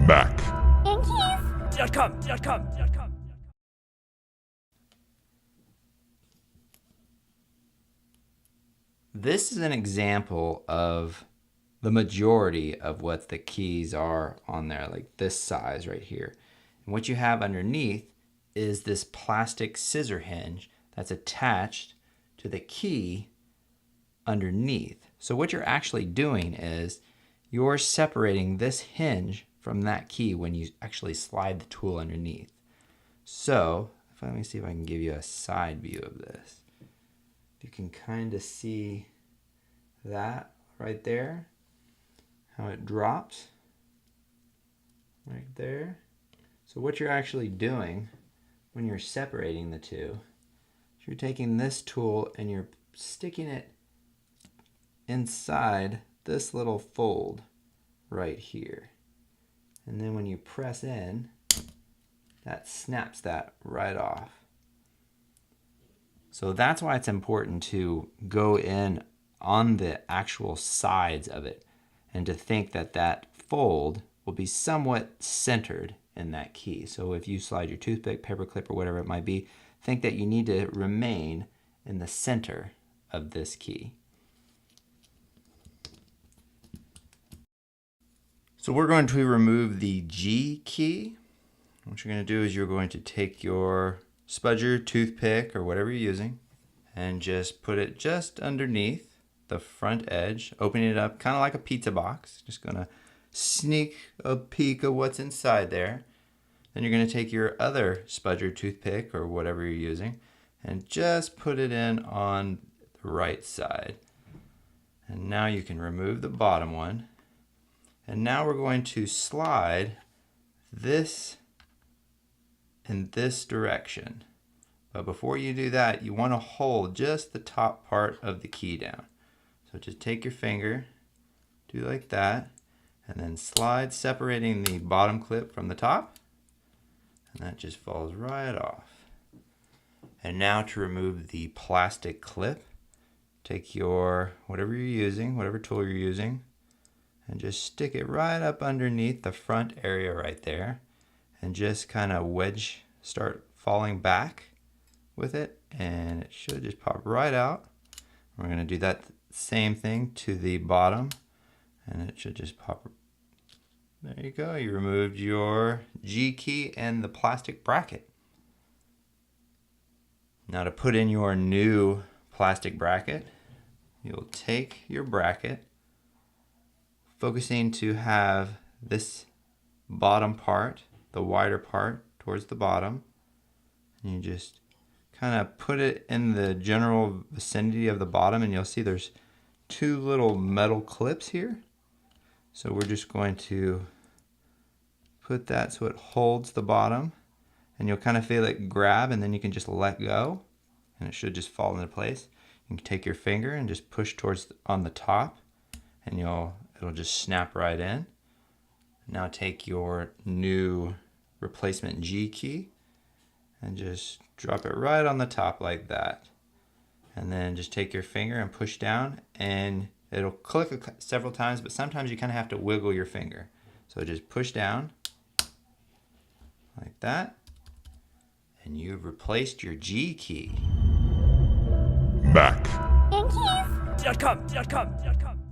Mac. Yankees.com. This is an example of the majority of what the keys are on there, like this size right here. And what you have underneath is this plastic scissor hinge that's attached to the key underneath. So what you're actually doing is you're separating this hinge from that key when you actually slide the tool underneath. So let me see if I can give you a side view of this. You can kind of see that right there, how it drops right there. So what you're actually doing when you're separating the two, you're taking this tool and you're sticking it inside this little fold right here. And then when you press in, that snaps that right off. So that's why it's important to go in on the actual sides of it and to think that that fold will be somewhat centered in that key. So if you slide your toothpick, paper clip, or whatever it might be, think that you need to remain in the center of this key. So we're going to remove the G key. What you're going to do is you're going to take your spudger, toothpick, or whatever you're using, and just put it just underneath the front edge, opening it up kind of like a pizza box. Just going to sneak a peek of what's inside there. Then you're going to take your other spudger, toothpick, or whatever you're using, and just put it in on the right side. And now you can remove the bottom one. And now we're going to slide this in this direction. But before you do that, you want to hold just the top part of the key down. So just take your finger, do like that, and then slide, separating the bottom clip from the top, and that just falls right off. And now to remove the plastic clip, take your whatever you're using, whatever tool you're using, and just stick it right up underneath the front area right there, and just kind of start falling back with it, and it should just pop right out. We're going to do that same thing to the bottom, and it should just pop. There you go. You removed your G key and the plastic bracket. Now to put in your new plastic bracket, you'll take your bracket, focusing to have this bottom part, the wider part, towards the bottom. And you just kind of put it in the general vicinity of the bottom, and you'll see there's two little metal clips here. So we're just going to put that so it holds the bottom, and you'll kind of feel it grab, and then you can just let go and it should just fall into place. You can take your finger and just push towards on the top, and it'll just snap right in. Now take your new replacement G key and just drop it right on the top like that. And then just take your finger and push down, and it'll click several times, but sometimes you kind of have to wiggle your finger. So just push down like that, and you've replaced your G key. Mac. Yankees.com.